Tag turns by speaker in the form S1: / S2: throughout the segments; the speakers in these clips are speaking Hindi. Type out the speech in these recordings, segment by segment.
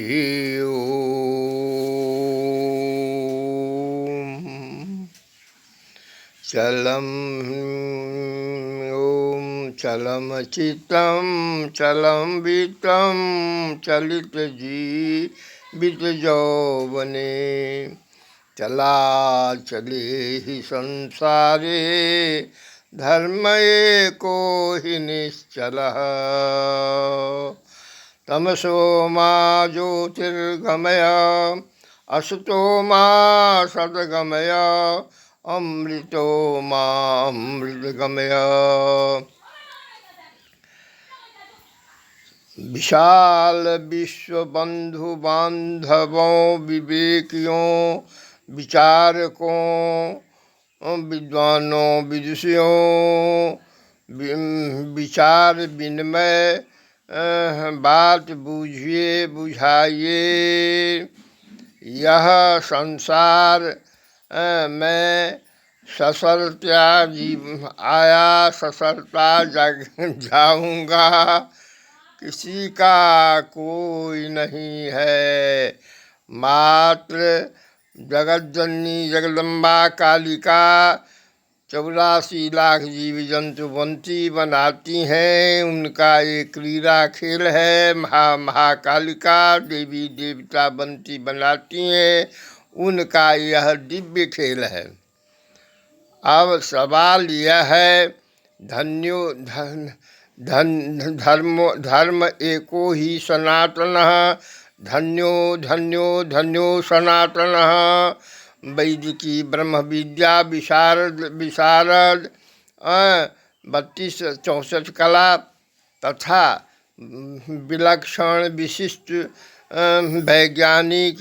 S1: ओम। चलम ओम चलम चितम चलम वितम चलित जीवित यौवने चला चले ही संसारे धर्म एको ही निश्चलः तमसो मा ज्योतिर्गमय असतो मा सद्गमय अमृतो मा अमृतगमय। विशाल विश्व बंधु बांधवों विवेकियों विचारकों विद्वानों विदुषियों विचार विनिमय बात बूझिए बुझाइए। यह संसार में ससरता आया ससरता जाऊंगा, किसी का कोई नहीं है। मात्र जगत जननी जगदम्बा कालिका 84 लाख जीव जंतु बंती बनाती हैं, उनका एक क्रीड़ा खेल है। महाकालिका देवी देवता बंती बनाती हैं, उनका यह दिव्य खेल है। अब सवाल यह है, धन्यो धर्म एको ही सनातनः, धन्यो धन्यो धन्यो सनातनः। वैदिकी ब्रह्म विद्या विशारद 32-64 कला तथा विलक्षण विशिष्ट वैज्ञानिक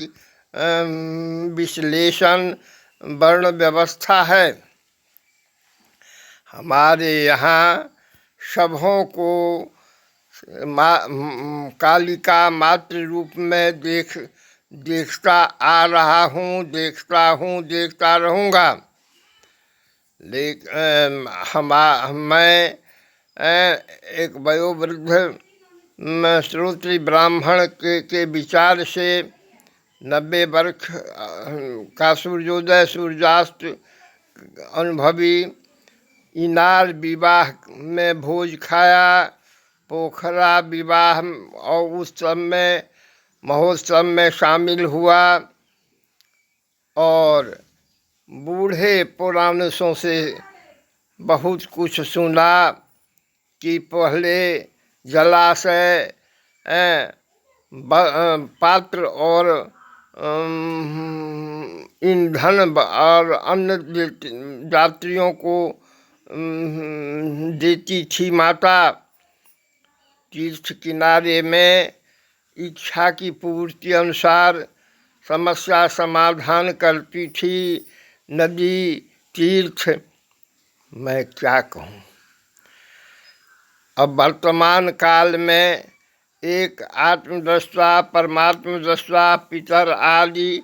S1: विश्लेषण वर्ण व्यवस्था है। हमारे यहाँ सबों को कालिका मातृ रूप में देखता आ रहा हूँ, देखता रहूँगा। लेकिन मैं एक वयोवृद्ध श्रोत्री ब्राह्मण के विचार से 90 वर्ष का सूर्योदय सूर्यास्त अनुभवी, इनार विवाह में भोज खाया, पोखरा विवाह और उस समय महोत्सव में शामिल हुआ और बूढ़े पुराणों से बहुत कुछ सुना कि पहले जलाशय पात्र और ईंधन और अन्य यात्रियों को देती थी माता। तीर्थ किनारे में इच्छा की पूर्ति अनुसार समस्या समाधान करती थी नदी तीर्थ। मैं क्या कहूँ। अब वर्तमान काल में एक आत्मदृष्टा परमात्मदृष्टा पितर आदि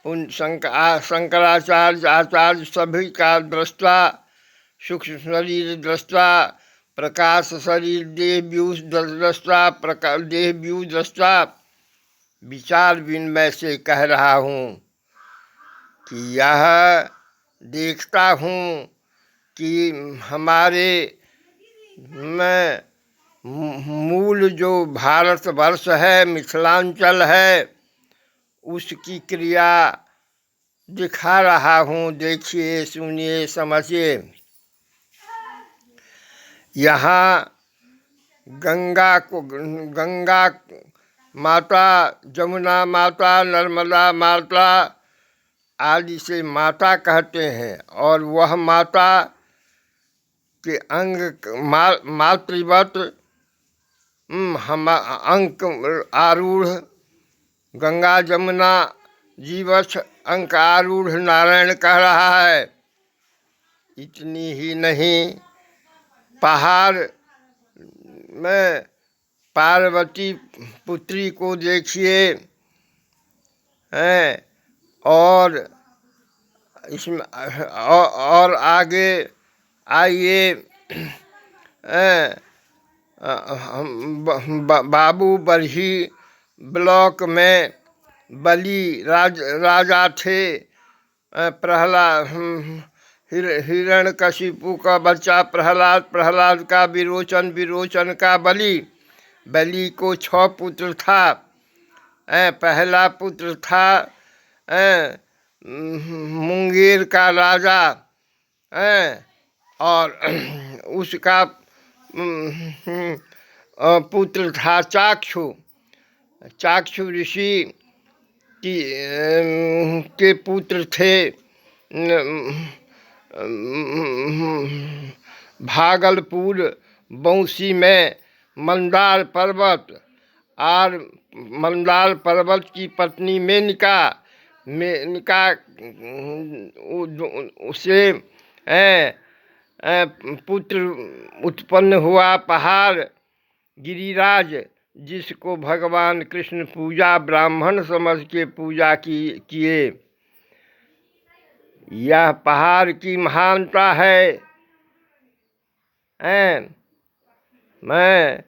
S1: शंकराचार्य आचार्य सभी का दृष्टा, सूक्ष्म शरीर दृष्टा, प्रकाश शरीर देह व्यूह दृष्टा, देह व्यूह दृष्टा विचार विनिमय से कह रहा हूँ कि यह देखता हूँ कि हमारे में मूल जो भारतवर्ष है, मिथिलांचल है, उसकी क्रिया दिखा रहा हूँ। देखिए, सुनिए, समझिए। यहाँ गंगा माता, जमुना माता, नर्मदा माता आदि से माता कहते हैं और वह माता के अंग मातृवत हम अंक आरूढ़ गंगा जमुना जीवछ अंक आरूढ़ नारायण कह रहा है। इतनी ही नहीं, पहाड़ में पार्वती पुत्री को देखिए हैं, और इसमें और आगे आइए, बाबू बरही ब्लॉक में बलि राजा थे। प्रहलाद हिरण्यकशिपु का बच्चा प्रहलाद, प्रहलाद का विरोचन, विरोचन का बलि। बलि को 6 पुत्र था। पहला पुत्र था मुंगेर का राजा, और उसका पुत्र था चाक्षु। चाक्षु ऋषि के पुत्र थे भागलपुर बंसी में मंदार पर्वत, और मंदार पर्वत की पत्नी मेनका उसे पुत्र उत्पन्न हुआ पहाड़ गिरिराज, जिसको भगवान कृष्ण पूजा ब्राह्मण समझ के पूजा किए। यह पहाड़ की महानता है। मैं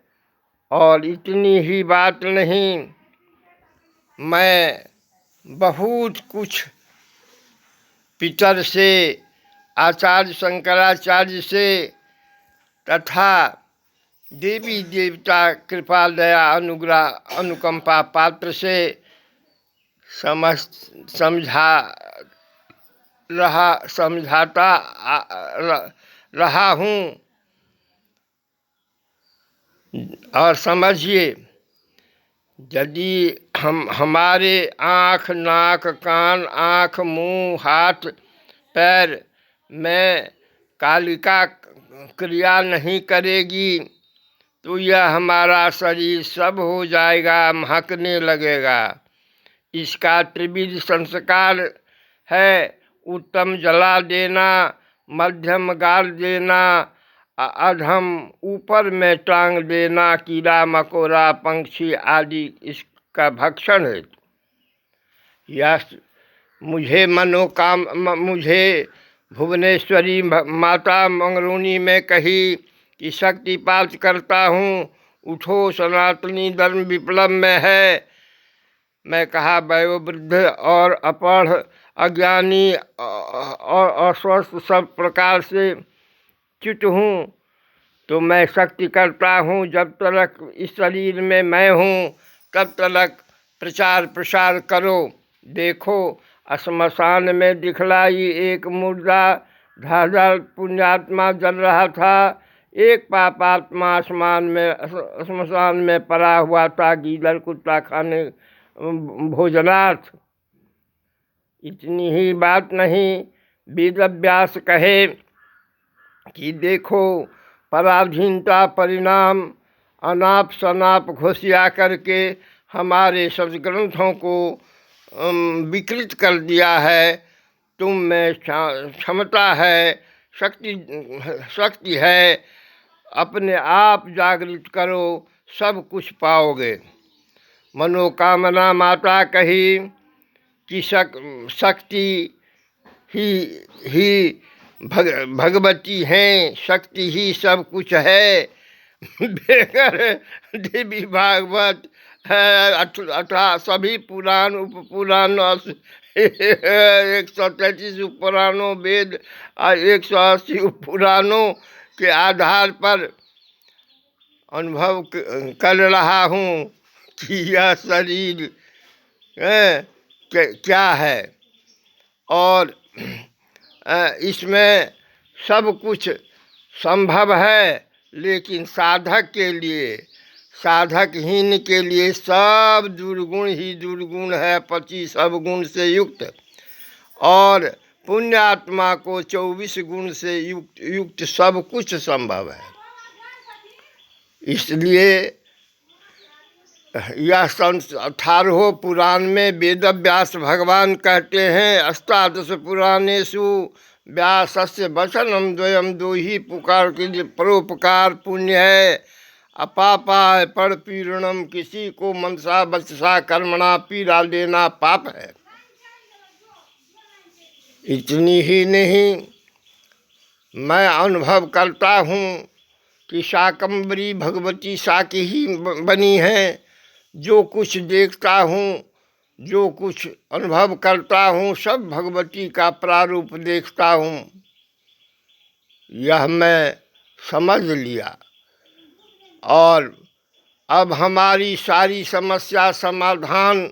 S1: और इतनी ही बात नहीं, मैं बहुत कुछ पितर से, आचार्य शंकराचार्य से तथा देवी देवता कृपा दया अनुग्रह अनुकंपा पात्र से समझाता रहा हूँ। और समझिए, यदि हमारे आँख, नाक, कान, आँख, मुंह, हाथ, पैर में कालिका क्रिया नहीं करेगी तो यह हमारा शरीर सब हो जाएगा, महकने लगेगा। इसका त्रिविध संस्कार है: उत्तम जला देना, मध्यम गाल देना, अधम ऊपर में टांग देना, कीड़ा मकोड़ा पंछी आदि इसका भक्षण है। यह मुझे भुवनेश्वरी माता मंगरूनी में कही कि शक्तिपात करता हूँ, उठो, सनातनी धर्म विप्लव में है। मैं कहा, वयोवृद्ध और अपढ़, अज्ञानी और अस्वस्थ सब प्रकार से च्युत हूँ, तो मैं शक्ति करता हूँ। जब तक इस शरीर में मैं हूँ तब तक प्रचार प्रसार करो। देखो, श्मशान में दिखलाई एक मुर्दा, धाधर पुण्यात्मा जल रहा था। एक पापात्मा श्मशान में पड़ा हुआ था, गीदड़ कुत्ता खाने भोजनार्थ। इतनी ही बात नहीं, वेद व्यास कहे कि देखो, पराधीनता परिणाम अनाप शनाप घोषिया करके हमारे सद्ग्रंथों को विकृत कर दिया है। तुम में क्षमता है, शक्ति है, अपने आप जागृत करो, सब कुछ पाओगे। मनोकामना माता कही कि शक्ति ही भगवती हैं, शक्ति ही सब कुछ है। बेगर देवी भागवत अथवा सभी पुराण उपपुराण 133 उपपुराणों, वेद और 180 उपपुराणों के आधार पर अनुभव कर रहा हूँ कि यह शरीर क्या है, और इसमें सब कुछ संभव है। लेकिन साधक के लिए, साधकहीन के लिए सब दुर्गुण ही दुर्गुण है, 25 अवगुण से युक्त, और पुण्यात्मा को 24 गुण से युक्त सब कुछ संभव है। इसलिए यह 18 पुराण में वेद व्यास भगवान कहते हैं, अष्टादश पुराणेषु व्यासस्य वचनम द्वयम, दो ही पुकार के लिए परोपकार पुण्य है, अपापाय पर पीड़नम, किसी को मनसा वचसा कर्मणा पीड़ा देना पाप है। इतनी ही नहीं, मैं अनुभव करता हूँ कि शाकंभरी भगवती शाकी ही बनी हैं, जो कुछ देखता हूँ, जो कुछ अनुभव करता हूँ, सब भगवती का प्रारूप देखता हूँ। यह मैं समझ लिया और अब हमारी सारी समस्या समाधान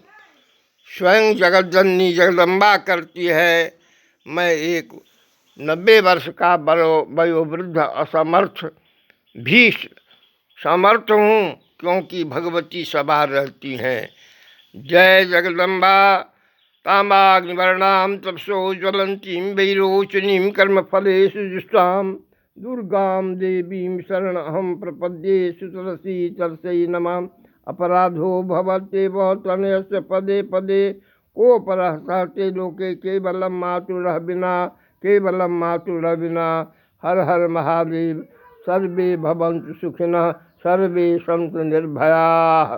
S1: स्वयं जगतजननी जगदम्बा करती है। मैं एक 90 वर्ष का वयोवृद्ध असमर्थ भी समर्थ हूँ, क्योंकि भगवती सभा रहती हैं। जय जगदम्बा। तामाग्निवर्णां तपसो ज्वलंतीं वैरोचनीं कर्मफलेषु जुष्टां दुर्गां देवीं शरणमहं प्रपद्ये। सुतलसी तलस्यै नमः। अपराधो भवत्येव तनयस्य पदे पदे कोपरः सहते लोके केवलं मातुरः विना, केवलं मातुरः विना। हर हर महादेव। सर्वे भवन्तु सुखिनः, सर्वे सन्तु निर्भयाः।